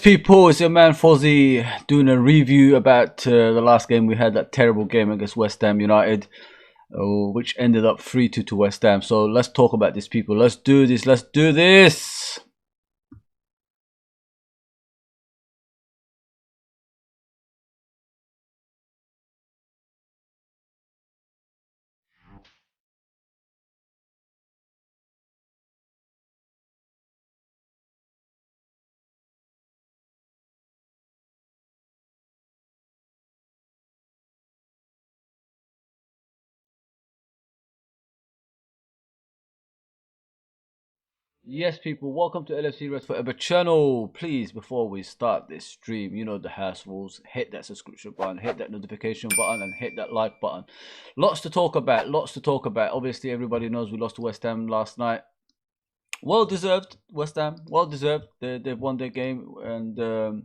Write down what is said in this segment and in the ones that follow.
People, it's your man Fozzy doing a review about the last game we had, that terrible game against West Ham United, which ended up 3-2 to West Ham. So let's talk about this, people. Let's do this. Let's do this. Yes, people, welcome to LFC Red Forever channel. Please, before we start this stream, you know the house rules. Hit that subscription button, hit that notification button, and hit that like button. Lots to talk about, lots to talk about. Obviously, everybody knows we lost to West Ham last night. Well deserved, West Ham. Well deserved. They've won their game, and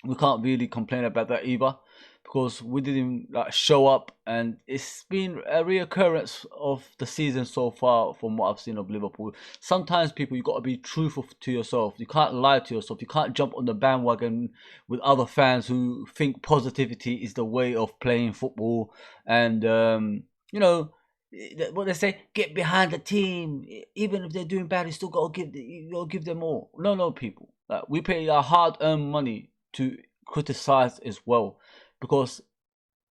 we can't really complain about that either, because we didn't show up, and it's been a reoccurrence of the season so far from what I've seen of Liverpool. Sometimes, people, you got to be truthful to yourself. You can't lie to yourself. You can't jump on the bandwagon with other fans who think positivity is the way of playing football, and you know what they say, get behind the team. Even if they're doing bad, you still got to give them more. No, people, we pay our hard-earned money to criticize as well, because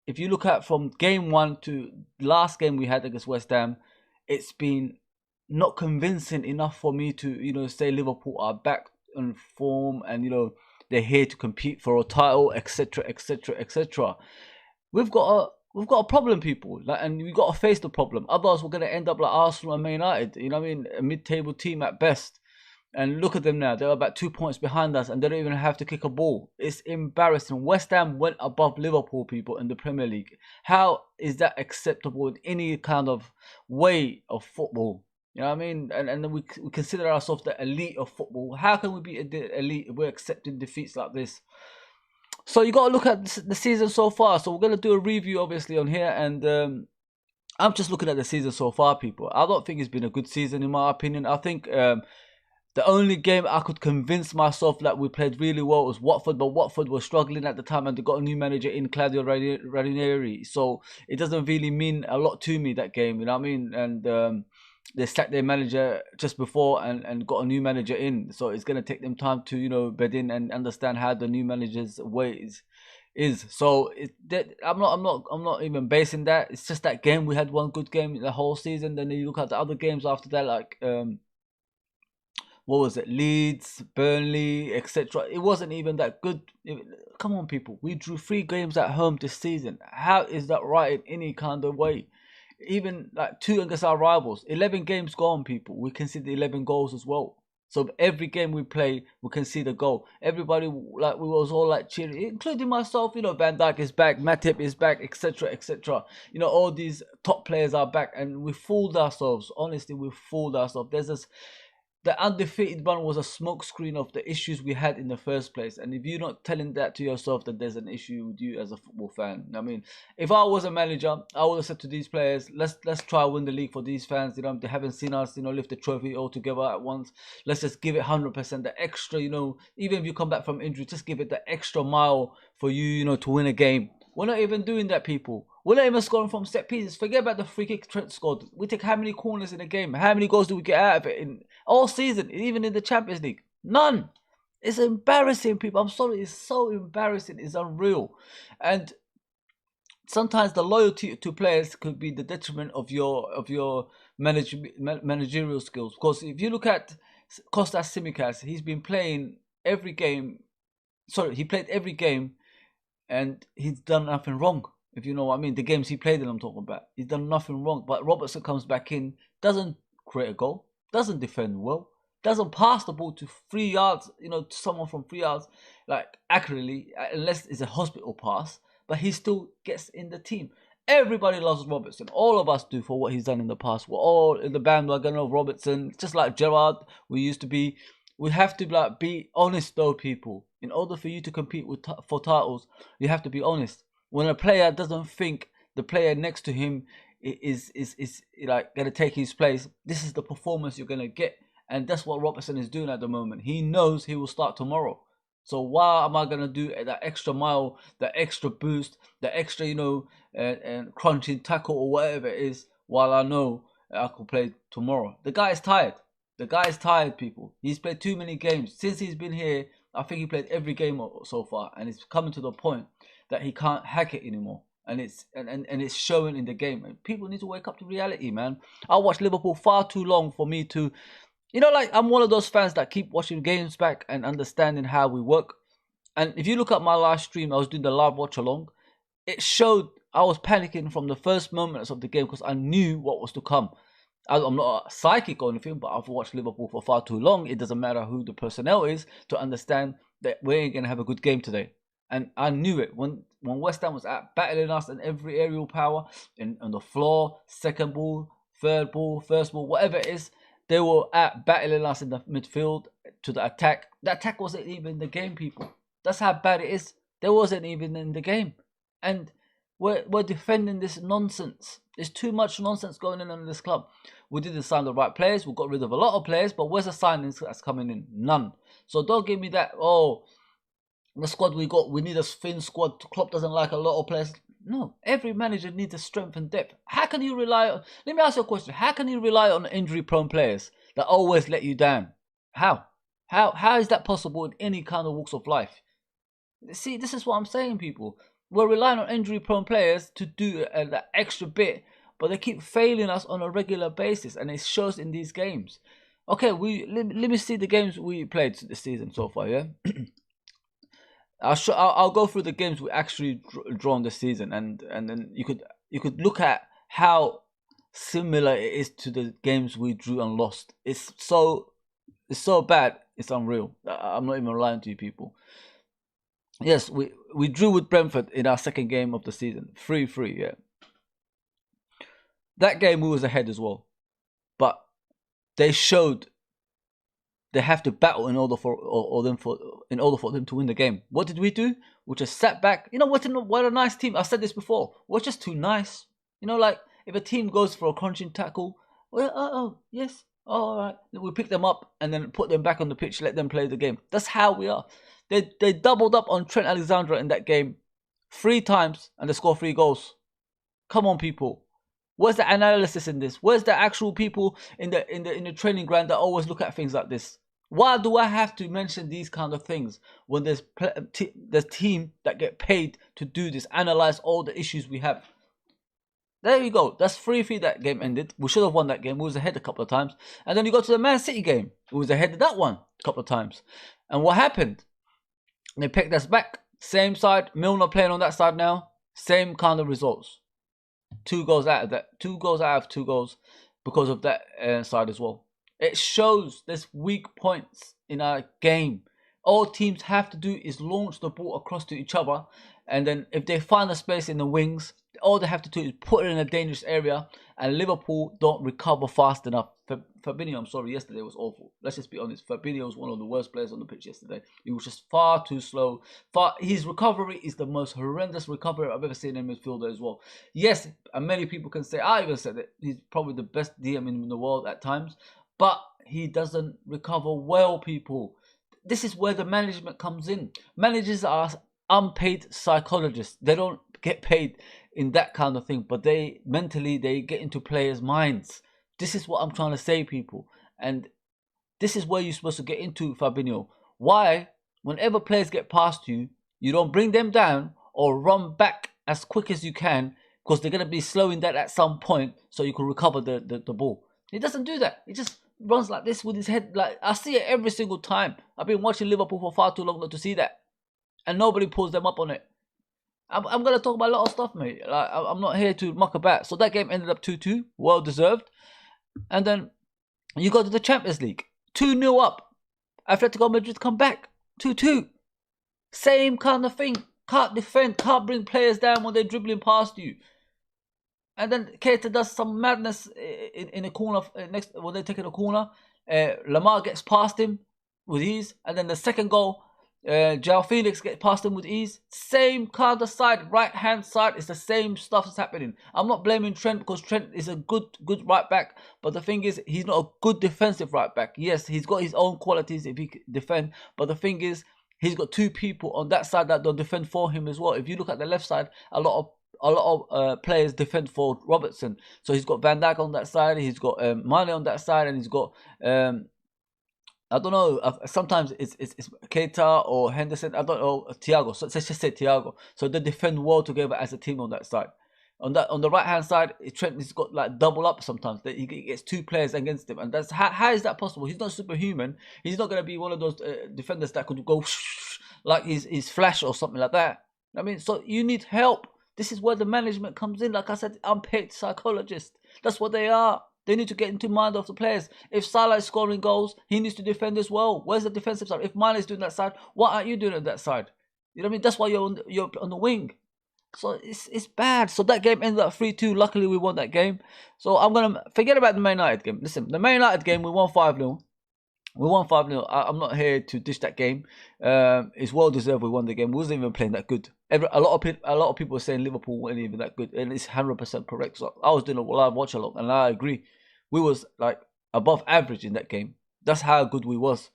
if you look at from game one to last game we had against West Ham, it's been not convincing enough for me to say Liverpool are back on form, and they're here to compete for a title, etc, etc, etc. We've got a problem, people, and we got to face the problem. Otherwise, we're going to end up like Arsenal and Man United. You know what I mean? A mid-table team at best. And look at them now. They're about 2 points behind us, and they don't even have to kick a ball. It's embarrassing. West Ham went above Liverpool, people, in the Premier League. How is that acceptable in any kind of way of football? You know what I mean? And we consider ourselves the elite of football. How can we be the elite if we're accepting defeats like this? So you got to look at the season so far. So we're going to do a review, obviously, on here, and I'm just looking at the season so far, people. I don't think it's been a good season, in my opinion. I think the only game I could convince myself that we played really well was Watford, but Watford was struggling at the time, and they got a new manager in, Claudio Ranieri. So it doesn't really mean a lot to me, that game, you know what I mean? And they sacked their manager just before and got a new manager in. So it's going to take them time to, bed in and understand how the new manager's ways is. So I'm not even basing that. It's just that game. We had one good game in the whole season. Then you look at the other games after that, like what was it, Leeds, Burnley, etc. It wasn't even that good. Come on, people, we drew 3 games at home this season. How is that right in any kind of way? Even like 2 against our rivals. 11 games gone, people, we conceded 11 goals as well. So every game we play, we concede a goal. Everybody, like, we was all like cheering, including myself. Van Dijk is back, Matip is back, etc, etc. All these top players are back, and we fooled ourselves. Honestly, we fooled ourselves. The undefeated one was a smokescreen of the issues we had in the first place. And if you're not telling that to yourself, then there's an issue with you as a football fan. I mean, if I was a manager, I would have said to these players, let's try win the league for these fans. They haven't seen us, lift the trophy all together at once. Let's just give it 100%, the extra, even if you come back from injury, just give it the extra mile for you, to win a game. We're not even doing that, people. We're not even scoring from set pieces. Forget about the free kick Trent scored. We take how many corners in a game? How many goals do we get out of it in all season, even in the Champions League? None. It's embarrassing, people. I'm sorry. It's so embarrassing. It's unreal. And sometimes the loyalty to players could be the detriment of your managerial skills. Because if you look at Kostas Tsimikas, he's been playing every game. Sorry, he played every game, and he's done nothing wrong. If you know what I mean, the games he played in, I'm talking about. He's done nothing wrong. But Robertson comes back in, doesn't create a goal, doesn't defend well, doesn't pass the ball to 3 yards, to someone from 3 yards, like accurately, unless it's a hospital pass. But he still gets in the team. Everybody loves Robertson. All of us do, for what he's done in the past. We're all in the bandwagon of Robertson, just like Gerrard we used to be. We have to be honest, though, people. In order for you to compete for titles, you have to be honest. When a player doesn't think the player next to him is like going to take his place, this is the performance you're going to get. And that's what Robertson is doing at the moment. He knows he will start tomorrow. So why am I gonna do that extra mile, that extra boost, the extra, and crunching tackle or whatever it is, while I know I could play tomorrow? The guy is tired. The guy is tired, people. He's played too many games since he's been here. I think he played every game so far, and it's coming to the point that he can't hack it anymore. And it's showing in the game. And people need to wake up to reality, man. I watched Liverpool far too long for me to, like, I'm one of those fans that keep watching games back and understanding how we work. And if you look at my live stream, I was doing the live watch along. It showed I was panicking from the first moments of the game because I knew what was to come. I'm not a psychic or anything, but I've watched Liverpool for far too long. It doesn't matter who the personnel is to understand that we ain't going to have a good game today. And I knew it when West Ham was out battling us in every aerial power, on the floor, second ball, third ball, first ball, whatever it is. They were out battling us in the midfield to the attack. The attack wasn't even in the game, people. That's how bad it is. They wasn't even in the game. And we're defending this nonsense. There's too much nonsense going on in this club. We didn't sign the right players. We got rid of a lot of players. But where's the signings that's coming in? None. So don't give me that, the squad we got, we need a thin squad. Klopp doesn't like a lot of players. No, every manager needs a strength and depth. How can you rely on... Let me ask you a question. How can you rely on injury-prone players that always let you down? How? How is that possible in any kind of walks of life? See, this is what I'm saying, people. We're relying on injury-prone players to do that extra bit, but they keep failing us on a regular basis, and it shows in these games. Okay, let me see the games we played this season so far, yeah? I'll go through the games we actually drawn this season, and then you could look at how similar it is to the games we drew and lost. It's so bad, it's unreal. I'm not even lying to you, people. Yes, we drew with Brentford in our second game of the season, 3-3. Yeah, that game we was ahead as well, but they showed they have to battle in order for them to win the game. What did we do? We just sat back. What a nice team. I said this before. We're just too nice. Like if a team goes for a crunching tackle, well, yes, all right. We pick them up and then put them back on the pitch. Let them play the game. That's how we are. They doubled up on Trent Alexander in that game 3 times and they scored 3 goals. Come on, people. Where's the analysis in this? Where's the actual people in the training ground that always look at things like this? Why do I have to mention these kind of things when there's team that get paid to do this, analyze all the issues we have? There you go. That's 3-3 that game ended. We should have won that game. We was ahead a couple of times. And then you go to the Man City game. We was ahead of that one a couple of times. And what happened? They picked us back. Same side. Milner playing on that side now. Same kind of results. 2 goals out of that. 2 goals out of 2 goals because of that side as well. It shows there's weak points in our game. All teams have to do is launch the ball across to each other. And then if they find a space in the wings, all they have to do is put it in a dangerous area. And Liverpool don't recover fast enough. Fabinho, I'm sorry, yesterday was awful. Let's just be honest. Fabinho was one of the worst players on the pitch yesterday. He was just far too slow. His recovery is the most horrendous recovery I've ever seen in midfielder as well. Yes, and many people can say, I even said it, he's probably the best DM in the world at times. But he doesn't recover well, people. This is where the management comes in. Managers are unpaid psychologists. They don't get paid in that kind of thing. But mentally, they get into players' minds. This is what I'm trying to say, people. And this is where you're supposed to get into, Fabinho. Why, whenever players get past you, you don't bring them down or run back as quick as you can because they're going to be slowing that at some point so you can recover the ball. He doesn't do that. He just runs like this with his head. Like I see it every single time. I've been watching Liverpool for far too long not to see that. And nobody pulls them up on it. I'm going to talk about a lot of stuff, mate. Like, I'm not here to muck about. So that game ended up 2-2. Well deserved. And then you go to the Champions League. 2-0 up. Atletico Madrid come back. 2-2. Same kind of thing. Can't defend. Can't bring players down when they're dribbling past you. And then Keita does some madness in a corner next when they're taking a corner. Lamar gets past him with ease. And then the second goal, João Felix gets past him with ease. Same kind of side, right hand side. It's the same stuff that's happening. I'm not blaming Trent because Trent is a good right back. But the thing is, he's not a good defensive right back. Yes, he's got his own qualities if he can defend. But the thing is, He's got two people on that side that don't defend for him as well. If you look at the left side, a lot of players defend for Robertson. So he's got Van Dijk on that side, he's got Mane on that side, and he's got I don't know. Sometimes it's Keita or Henderson. I don't know, Thiago. So let's just say Thiago. So they defend well together as a team on that side. On the right hand side, Trent has got like double up sometimes. That he gets two players against him, and that's how is that possible? He's not superhuman. He's not gonna be one of those defenders that could go like he's Flash or something like that. I mean, so you need help. This is where the management comes in. Like I said, unpaid psychologists. That's what they are. They need to get into mind of the players. If Salah is scoring goals, he needs to defend as well. Where's the defensive side? If Mane is doing that side, what aren't you doing on that side? You know what I mean? That's why you're on the wing. So it's bad. So that game ended up 3-2. Luckily, we won that game. So I'm going to forget about the Man United game. Listen, the Man United game, we won 5-0. We won 5-0. I'm not here to dish that game. It's well deserved we won the game. We wasn't even playing that good. A lot of people were saying Liverpool weren't even that good. And it's 100% correct. So I was doing a live watch along, and I agree. We was like above average in that game. That's how good we was.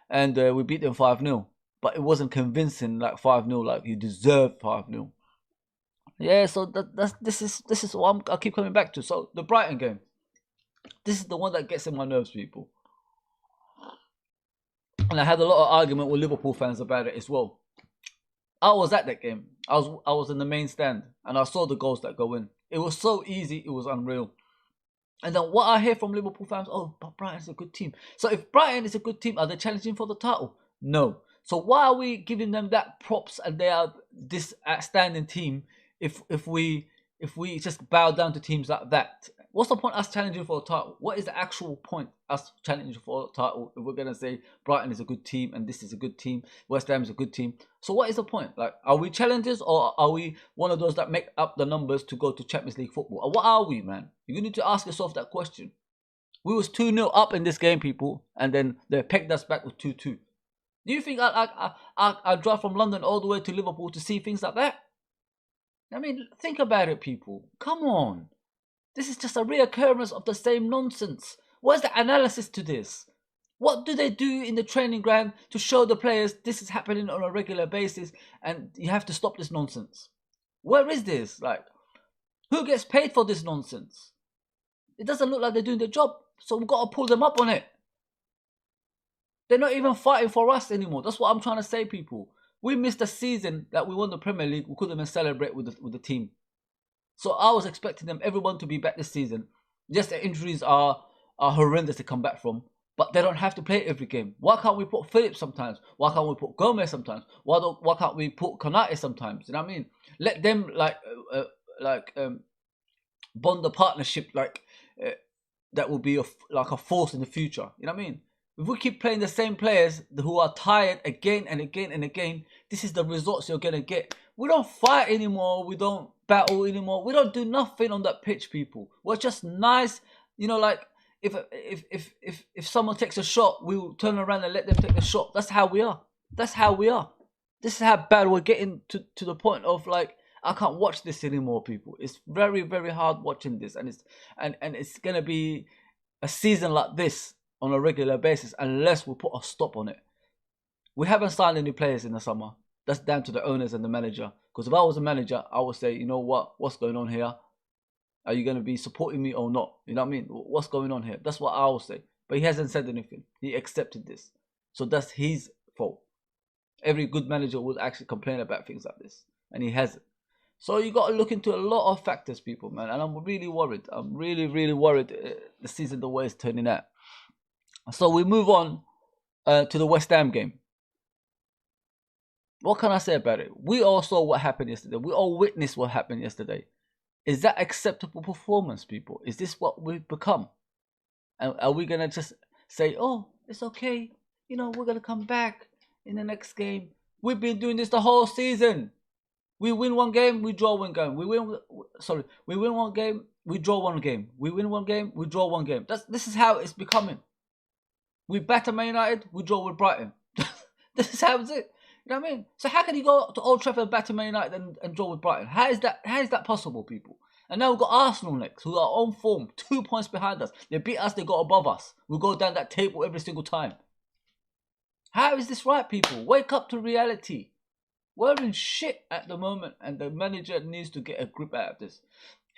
And we beat them 5-0. But it wasn't convincing like 5-0, like you deserve 5-0. Yeah, so this is what I keep coming back to. So the Brighton game. This is the one that gets in my nerves, people. And I had a lot of argument with Liverpool fans about it as well. I was at that game. I was in the main stand, and I saw the goals that go in. It was so easy, it was unreal. And then what I hear from Liverpool fans, oh, but Brighton's a good team. So if Brighton is a good team, are they challenging for the title? No. So why are we giving them that props and they are this outstanding team if we just bow down to teams like that? What's the point us challenging for a title? What is the actual point us challenging for a title if we're going to say Brighton is a good team and this is a good team, West Ham is a good team? So what is the point? Like, are we challengers or are we one of those that make up the numbers to go to Champions League football? Or what are we, man? You need to ask yourself that question. We was 2-0 up in this game, people, and then they pegged us back with 2-2. Do you think I drive from London all the way to Liverpool to see things like that? I mean, think about it, people. Come on. This is just a reoccurrence of the same nonsense. Where's the analysis to this? What do they do in the training ground to show the players this is happening on a regular basis and you have to stop this nonsense? Where is this? Like, who gets paid for this nonsense? It doesn't look like they're doing the job, so we've got to pull them up on it. They're not even fighting for us anymore. That's what I'm trying to say, people. We missed a season that we won the Premier League. We couldn't even celebrate with the team. So I was expecting everyone to be back this season. Yes, the injuries are horrendous to come back from, but they don't have to play every game. Why can't we put Phillips sometimes? Why can't we put Gomez sometimes? Why can't we put Konate sometimes? You know what I mean? Let them bond the partnership that will be like a force in the future. You know what I mean? If we keep playing the same players who are tired again and again and again, this is the results you're gonna get. We don't fight anymore. We don't battle anymore. We don't do nothing on that pitch, people. We're just nice, you know. Like if someone takes a shot, we will turn around and let them take the shot. That's how we are. That's how we are. This is how bad we're getting to the point of like I can't watch this anymore, people. It's very, very hard watching this, and it's gonna be a season like this on a regular basis unless we put a stop on it. We haven't signed any players in the summer. That's down to the owners and the manager. Because if I was a manager, I would say, you know what? What's going on here? Are you going to be supporting me or not? You know what I mean? What's going on here? That's what I would say. But he hasn't said anything. He accepted this. So that's his fault. Every good manager would actually complain about things like this. And he hasn't. So you got to look into a lot of factors, people, man. And I'm really worried. I'm really, really worried the season, the way it's turning out. So we move on to the West Ham game. What can I say about it? We all saw what happened yesterday. We all witnessed what happened yesterday. Is that acceptable performance, people? Is this what we've become? And are we going to just say, oh, it's okay. You know, we're going to come back in the next game. We've been doing this the whole season. We win one game, we draw one game. We win one game, we draw one game. We win one game, we draw one game. This is how it's becoming. We batter Man United, we draw with Brighton. This is how it's it. You know what I mean? So how can you go to Old Trafford, batter Man United and draw with Brighton? How is that possible, people? And now we've got Arsenal next, who are on form, 2 points behind us. They beat us, they got above us. We go down that table every single time. How is this right, people? Wake up to reality. We're in shit at the moment, and the manager needs to get a grip out of this.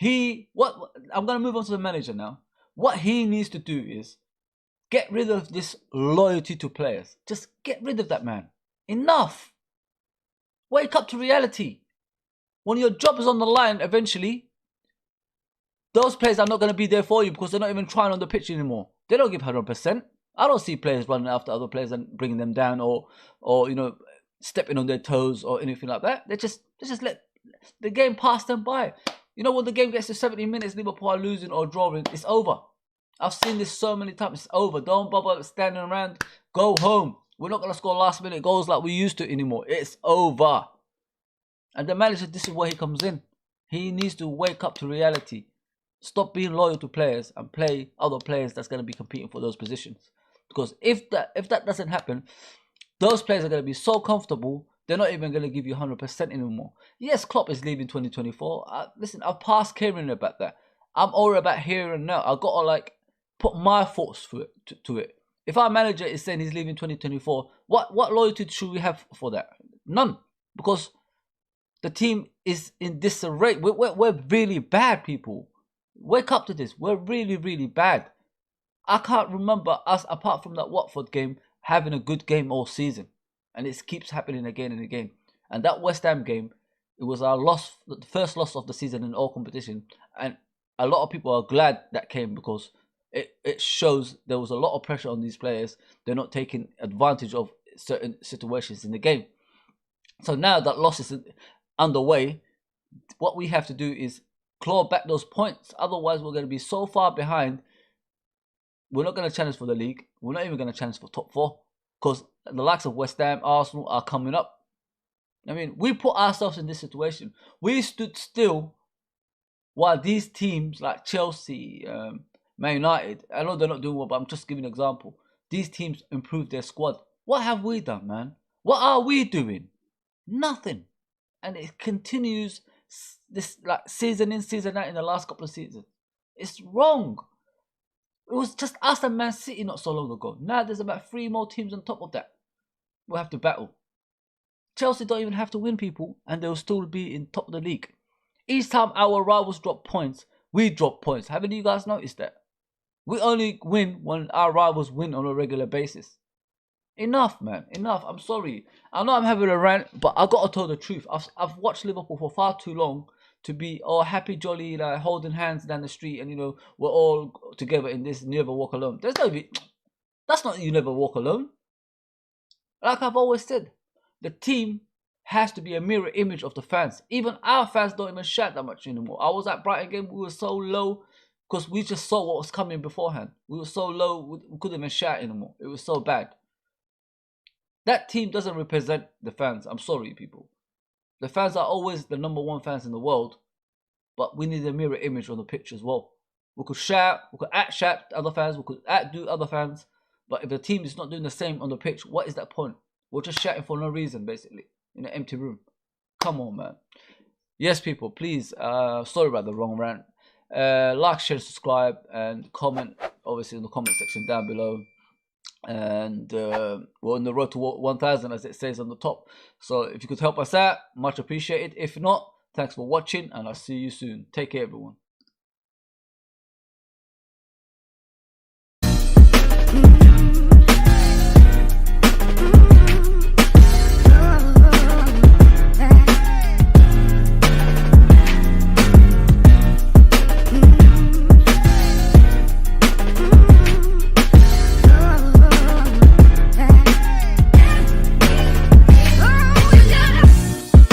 I'm gonna move on to the manager now. What he needs to do is get rid of this loyalty to players. Just get rid of that, man. Enough. Wake up to reality. When your job is on the line, eventually, those players are not going to be there for you because they're not even trying on the pitch anymore. They don't give 100%. I don't see players running after other players and bringing them down or stepping on their toes or anything like that. They just let the game pass them by. You know, when the game gets to 70 minutes, Liverpool are losing or drawing, it's over. I've seen this so many times. It's over. Don't bother standing around. Go home. We're not going to score last minute goals like we used to anymore. It's over. And the manager, this is where he comes in. He needs to wake up to reality. Stop being loyal to players and play other players that's going to be competing for those positions. Because if that doesn't happen, those players are going to be so comfortable, they're not even going to give you 100% anymore. Yes, Klopp is leaving 2024. Listen, I've passed caring about that. I'm all about here and now. I've got to put my thoughts to it. If our manager is saying he's leaving 2024, what loyalty should we have for that? None. Because the team is in disarray. We're really bad, people. Wake up to this. We're really, really bad. I can't remember us, apart from that Watford game, having a good game all season. And it keeps happening again and again. And that West Ham game, it was our loss, the first loss of the season in all competition. And a lot of people are glad that came because it shows there was a lot of pressure on these players. They're not taking advantage of certain situations in the game. So now that loss is underway, what we have to do is claw back those points. Otherwise, we're going to be so far behind. We're not going to challenge for the league. We're not even going to challenge for top 4 because the likes of West Ham, Arsenal are coming up. I mean, we put ourselves in this situation. We stood still while these teams like Chelsea, Man United, I know they're not doing well, but I'm just giving an example. These teams improved their squad. What have we done, man? What are we doing? Nothing. And it continues this season in, season out in the last couple of seasons. It's wrong. It was just us and Man City not so long ago. Now there's about 3 more teams on top of that. We'll have to battle. Chelsea don't even have to win, people, and they'll still be in top of the league. Each time our rivals drop points, we drop points. Haven't you guys noticed that? We only win when our rivals win on a regular basis. Enough, man. Enough. I'm sorry. I know I'm having a rant, but I got to tell the truth. I've watched Liverpool for far too long to be all happy, jolly, holding hands down the street and, we're all together in this never walk alone. That's not you never walk alone. Like I've always said, the team has to be a mirror image of the fans. Even our fans don't even shout that much anymore. I was at Brighton game, we were so low because we just saw what was coming beforehand. We were so low, we couldn't even shout anymore. It was so bad. That team doesn't represent the fans. I'm sorry, people. The fans are always the #1 fans in the world, but we need a mirror image on the pitch as well. We could shout, we could out-shout other fans, we could outdo other fans, but if the team is not doing the same on the pitch, what is that point? We're just shouting for no reason, basically, in an empty room. Come on, man. Yes, people, please, sorry about the wrong rant. Like, share, subscribe, and comment, obviously, in the comment section down below. And we're on the road to 1,000, as it says on the top. So if you could help us out, much appreciated. If not, thanks for watching, and I'll see you soon. Take care, everyone.